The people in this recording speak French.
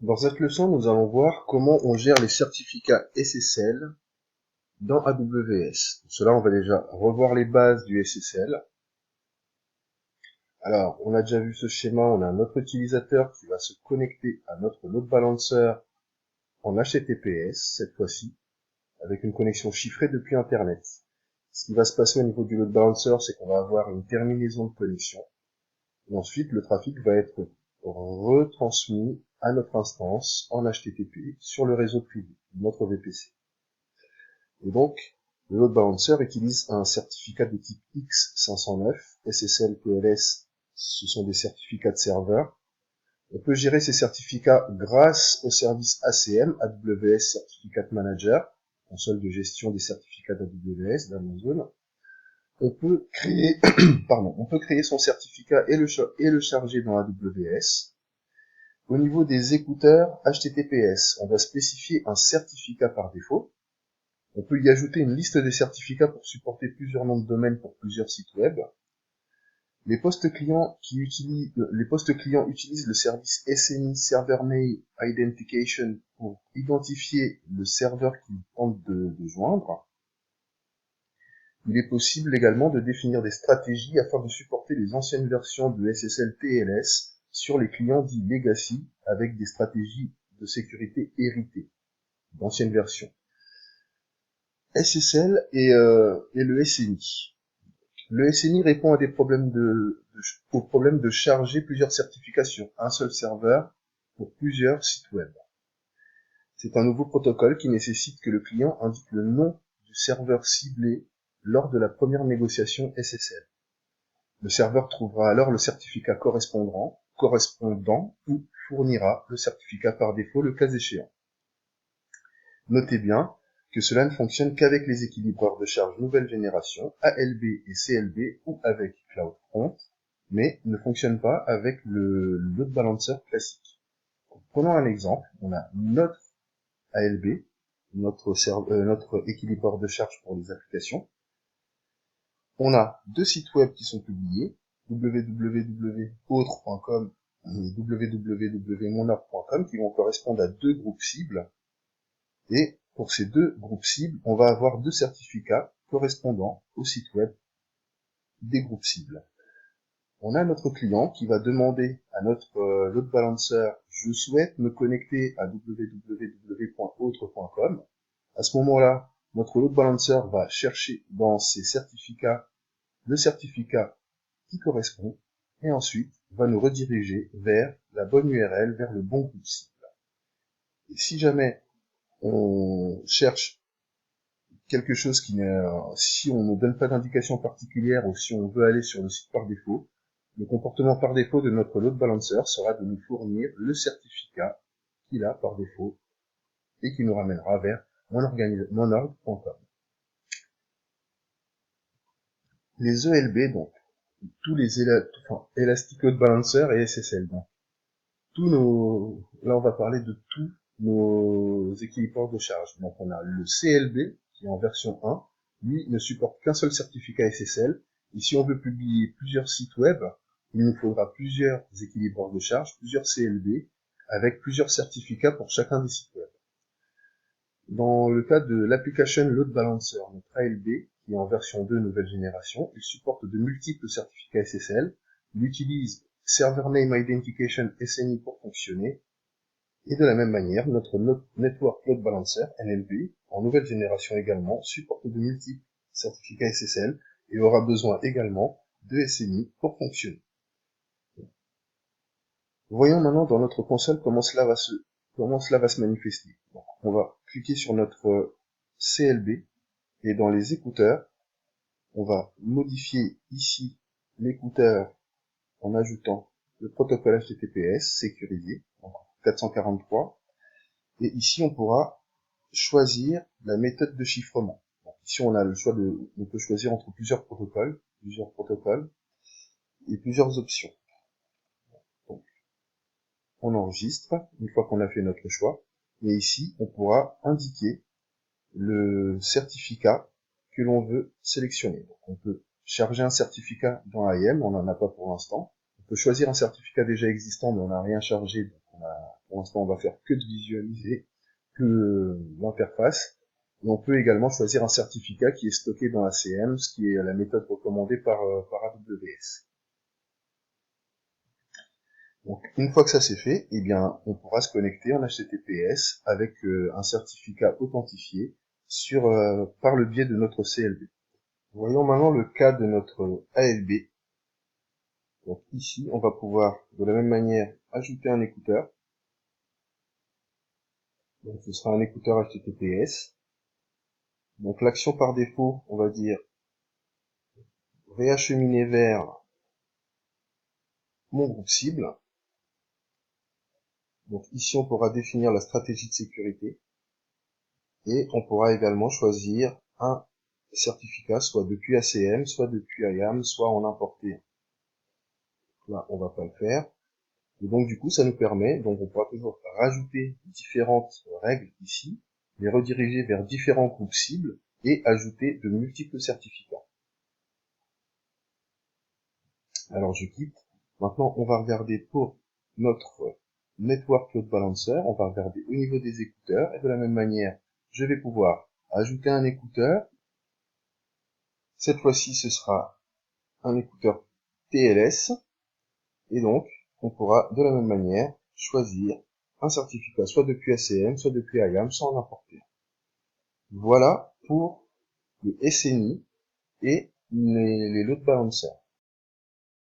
Dans cette leçon, nous allons voir comment on gère les certificats SSL dans AWS. Pour cela, on va déjà revoir les bases du SSL. Alors, on a déjà vu ce schéma, on a notre utilisateur qui va se connecter à notre load balancer en HTTPS, cette fois-ci, avec une connexion chiffrée depuis Internet. Ce qui va se passer au niveau du load balancer, c'est qu'on va avoir une terminaison de connexion. Et ensuite, le trafic va être retransmis à notre instance en HTTP sur le réseau privé, notre VPC. Et donc, le load balancer utilise un certificat de type X509, SSL, TLS, ce sont des certificats de serveur. On peut gérer ces certificats grâce au service ACM, AWS Certificate Manager, console de gestion des certificats d'AWS, d'Amazon. On peut créer, on peut créer son certificat et le charger dans AWS. Au niveau des écouteurs HTTPS, on va spécifier un certificat par défaut. On peut y ajouter une liste des certificats pour supporter plusieurs noms de domaine pour plusieurs sites web. Les postes clients utilisent le service SNI, Server Name Identification, pour identifier le serveur qu'ils tentent de joindre. Il est possible également de définir des stratégies afin de supporter les anciennes versions de SSL TLS sur les clients dits legacy avec des stratégies de sécurité héritées d'anciennes versions. SSL et le SNI. Le SNI répond à des problèmes au problème de charger plusieurs certificats sur un seul serveur pour plusieurs sites web. C'est un nouveau protocole qui nécessite que le client indique le nom du serveur ciblé lors de la première négociation SSL. Le serveur trouvera alors le certificat correspondant ou fournira le certificat par défaut le cas échéant. Notez bien que cela ne fonctionne qu'avec les équilibreurs de charge nouvelle génération, ALB et CLB ou avec CloudFront, mais ne fonctionne pas avec le load balancer classique. Prenons un exemple, on a notre ALB, notre équilibreur de charge pour les applications. On a deux sites web qui sont publiés, www.autre.com et www.monarch.com, qui vont correspondre à deux groupes cibles. Et pour ces deux groupes cibles, on va avoir deux certificats correspondant au site web des groupes cibles. On a notre client qui va demander à notre load balancer « Je souhaite me connecter à www.autre.com ». À ce moment-là, notre load balancer va chercher dans ses certificats le certificat qui correspond et ensuite va nous rediriger vers la bonne URL, vers le bon groupe cible. Et si jamais on cherche quelque chose si on ne donne pas d'indication particulière ou si on veut aller sur le site par défaut, le comportement par défaut de notre load balancer sera de nous fournir le certificat qu'il a par défaut et qui nous ramènera vers monorg.com. Les ELB, donc, tous les Elastic Load Balancer et SSL, donc, là on va parler de tous nos équilibreurs de charge. Donc on a le CLB, qui est en version 1, lui ne supporte qu'un seul certificat SSL, et si on veut publier plusieurs sites web, il nous faudra plusieurs équilibreurs de charge, plusieurs CLB, avec plusieurs certificats pour chacun des sites web. Dans le cas de l'Application Load Balancer, notre ALB, qui est en version 2 nouvelle génération, il supporte de multiples certificats SSL, il utilise Server Name Identification SNI pour fonctionner, et de la même manière, notre Network Load Balancer, NLB, en nouvelle génération également, supporte de multiples certificats SSL et aura besoin également de SNI pour fonctionner. Voyons maintenant dans notre console comment cela va se manifester. Donc, on va cliquer sur notre CLB et dans les écouteurs, on va modifier ici l'écouteur en ajoutant le protocole HTTPS sécurisé, donc 443, et ici on pourra choisir la méthode de chiffrement. Donc, ici on a le choix on peut choisir entre plusieurs protocoles et plusieurs options. Donc, on enregistre une fois qu'on a fait notre choix, et ici on pourra indiquer le certificat que l'on veut sélectionner. Donc, on peut charger un certificat dans IAM, on n'en a pas pour l'instant. On peut choisir un certificat déjà existant, mais on n'a rien chargé, donc Pour l'instant, on va faire que de visualiser l'interface. Et on peut également choisir un certificat qui est stocké dans ACM, ce qui est la méthode recommandée par AWS. Donc, une fois que ça c'est fait, eh bien, on pourra se connecter en HTTPS avec un certificat authentifié par le biais de notre CLB. Voyons maintenant le cas de notre ALB. Donc ici, on va pouvoir de la même manière ajouter un écouteur. Donc ce sera un écouteur HTTPS. Donc l'action par défaut, on va dire réacheminer vers mon groupe cible. Donc ici, on pourra définir la stratégie de sécurité. Et on pourra également choisir un certificat, soit depuis ACM, soit depuis IAM, soit en importer. Là, on va pas le faire. Et donc, du coup, ça nous permet, donc on pourra toujours rajouter différentes règles ici, les rediriger vers différents groupes cibles et ajouter de multiples certificats. Alors, je quitte. Maintenant, on va regarder pour notre Network Load Balancer, on va regarder au niveau des écouteurs, et de la même manière, je vais pouvoir ajouter un écouteur. Cette fois-ci, ce sera un écouteur TLS, et donc, on pourra de la même manière choisir un certificat soit depuis ACM, soit depuis IAM, sans en importer. Voilà pour le SNI et les load balancers.